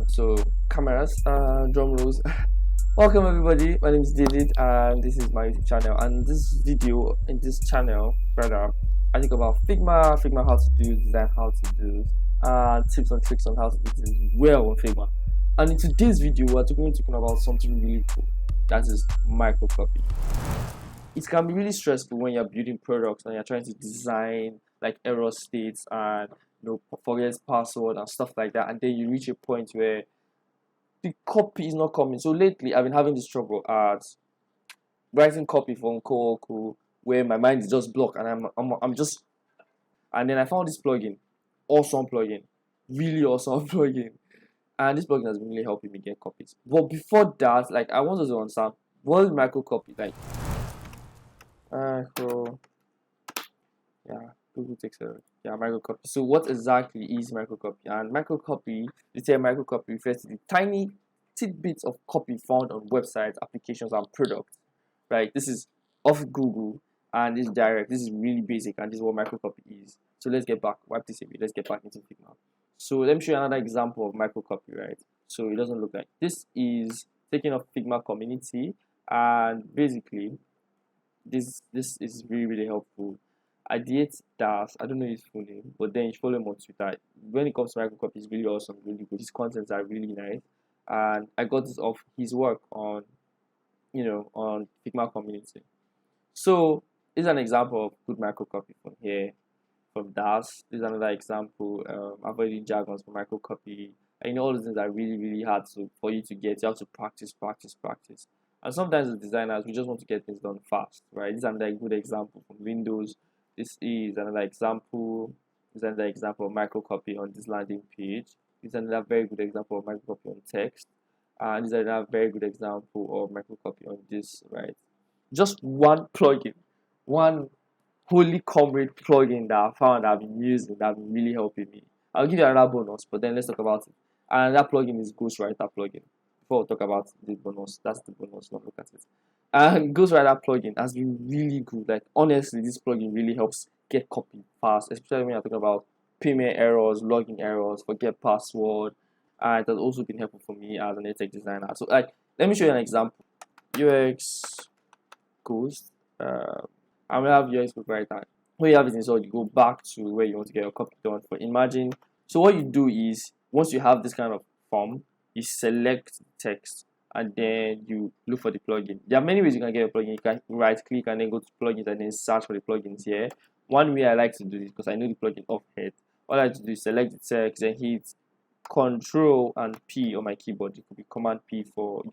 So cameras, drum rolls. Welcome everybody. My name is David, and this is my YouTube channel. And this video in this channel, rather, I think about Figma, how to do design, how to do, tips and tricks on how to do this well on Figma. And in today's video, we're talking about something really cool. That is microcopy. It can be really stressful when you're building products and you're trying to design like error states and forget password and stuff like that, and then you reach a point where the copy is not coming. So lately I've been having this trouble at writing copy for Uncle where my mind is just blocked and I'm just, and then I found this plugin, awesome plugin, really awesome plugin, and this plugin has been really helping me get copies. But before that, like, I wanted to understand what is microcopy, like micro, yeah, Google takes a, yeah, microcopy. So what exactly is microcopy? And microcopy, the term microcopy refers to the tiny tidbits of copy found on websites, applications, and products. Right? This is off Google and this is direct. This is really basic, and this is what microcopy is. So let's get back. Wipe this away. Let's get back into Figma. So let me show you another example of microcopy. Right? So it doesn't look like this is taking off Figma community, and basically this is really helpful. Ideate Das, I don't know his full name, but then you follow him on Twitter. When it comes to microcopy, he's really awesome, really good. His contents are really nice, and I got this off his work on, on Figma community. So this is an example of good microcopy from here, from Das. This is another example. Avoiding jargons for microcopy. And all these things are really hard for you to get. You have to practice. And sometimes as designers, we just want to get things done fast, right? This is another good example from Windows. This is another example. This is another example of microcopy on this landing page. This is another very good example of microcopy on text. And this is another very good example of microcopy on this, right? Just one plugin, one holy comrade plugin that I found that I've been using that have been really helping me. I'll give you another bonus, but then let's talk about it. And that plugin is Ghostwriter plugin. Before we talk about the bonus, that's the bonus, not look at it. And Ghostwriter plugin has been really good. Like, honestly, this plugin really helps get copy fast, especially when you're talking about payment errors, login errors, forget password. And it has also been helpful for me as an tech designer. So, like, let me show you an example. UX Ghost. I'm gonna have UX Ghostwriter. When you have it installed, you go back to where you want to get your copy done. For imagine, so what you do is once you have this kind of form, you select text and then you look for the plugin. There are many ways you can get a plugin. You can right click and then go to plugins and then search for the plugins here. One way I like to do this, because I know the plugin off head, all I like to do is select the text and hit Control and P on my keyboard. It could be Command P for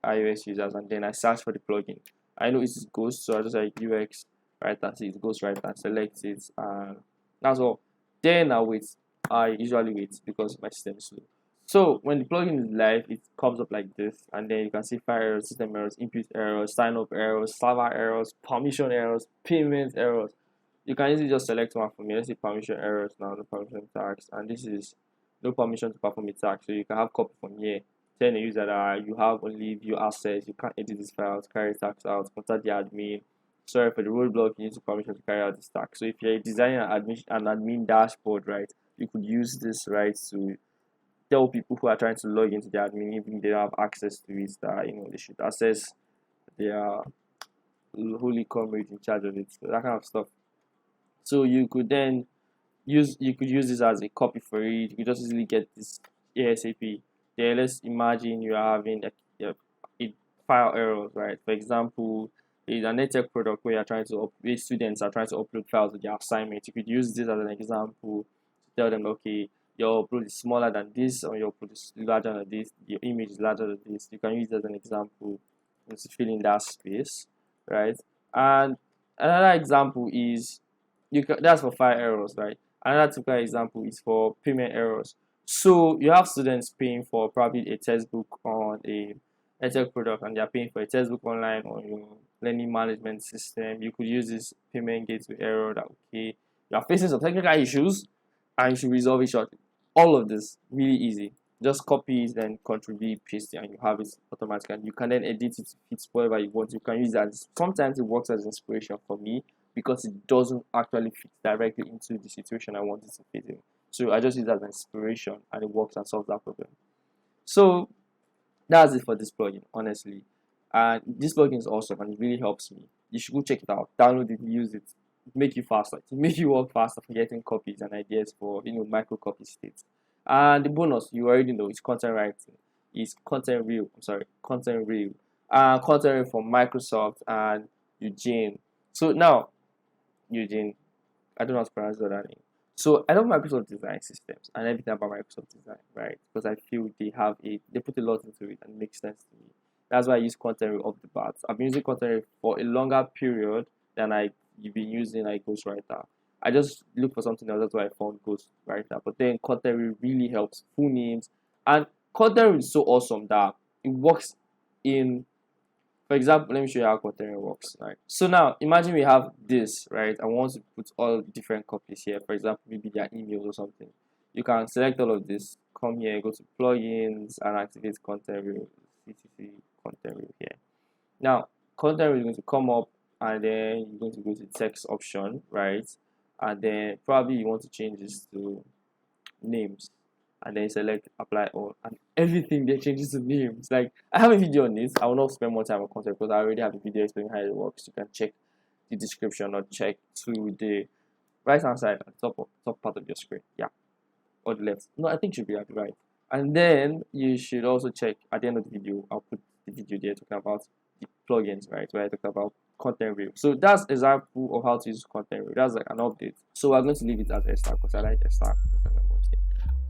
iOS users, and then I search for the plugin. I know it's Ghost, so I just like UX writer, see it goes right and select it, and that's all. Then I usually wait because my system is slow. So when the plugin is live, it comes up like this, and then you can see file errors, system errors, input errors, sign up errors, server errors, permission errors, payment errors. You can easily just select one for me. Let's say permission errors now, no permission tags, and this is no permission to perform a tag. So you can have copy from here. Tell the user that you have only view access, you can't edit this files, carry tags out, contact the admin. Sorry for the roadblock, you need to permission to carry out this tag. So if you're designing an admin dashboard, right, you could use this, right, to tell people who are trying to log into the admin, even if they don't have access to it, that they should access their holy comrade in charge of it, so that kind of stuff. So you could then use this as a copy for it. You could just easily get this ASAP. Then let's imagine you are having a file errors, right? For example, is an edtech product where you're trying to where students are trying to upload files to their assignment. You could use this as an example to tell them, okay, your upload is smaller than this, or your upload is larger than this, your image is larger than this. You can use it as an example to fill in that space, right? And another example is that's for file errors, right? Another typical example is for payment errors. So you have students paying for probably a textbook on a edtech product, and they're paying for a textbook online on your learning management system. You could use this payment gateway error that, okay, you are facing some technical issues and you should resolve it shortly. All of this really easy. Just copy it, then Ctrl V, paste it, and you have it automatically. And you can then edit it to fit whatever you want. You can use that. Sometimes it works as inspiration for me because it doesn't actually fit directly into the situation I want it to fit in. So I just use that as an inspiration, and it works and solves that problem. So that's it for this plugin, honestly. And this plugin is awesome and it really helps me. You should go check it out, download it, use it, make you faster, to make you work faster for getting copies and ideas for micro copy states. And the bonus, you already know, is content writing. Is content real. I'm sorry, content real. Content real from Microsoft and Eugene. So now, Eugene, I don't know how to pronounce the other name. So I love Microsoft design systems and everything about Microsoft design, right? Because I feel they put a lot into it and it makes sense to me. That's why I use content real off the bat. I've been using content real for a longer period than you've been using like Ghostwriter. I just look for something else. That's why I found Ghostwriter. But then content real really helps. Full names, and content real is so awesome that it works in. For example, let me show you how content real works. Right. So now imagine we have this, right? I want to put all different copies here. For example, maybe their emails or something. You can select all of this. Come here, go to plugins, and activate content real. CTC content real here. Now, content real is going to come up, and then you're going to go to text option, right? And then probably you want to change this to names, and then select apply all, and everything there changes to names. Like, I have a video on this. I will not spend more time on content because I already have a video explaining how it works. You can check the description or check to the right hand side at the top part of your screen. Yeah, or the left. No, I think it should be at the right. And then you should also check at the end of the video. I'll put the video there talking about the plugins, right? Where I talked about content real. So that's example of how to use content real. That's like an update. So we're going to leave it as a star because I like a star.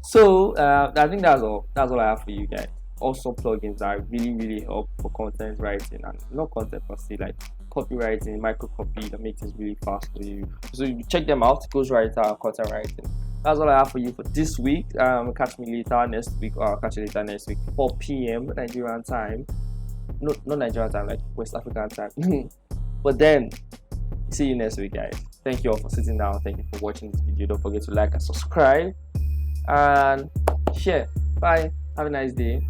So I think that's all. That's all I have for you guys. Also, plugins that really help for content writing, and not content per se, like copywriting, microcopy, that makes things really fast for you. So you check them out. Ghostwriter, content writing. That's all I have for you for this week. Catch me later next week, or I'll catch you later next week, 4 p.m. Nigerian time. No, not Nigerian time, like West African time. But then, see you next week, guys. Thank you all for sitting down. Thank you for watching this video. Don't forget to like and subscribe and share. Bye. Have a nice day.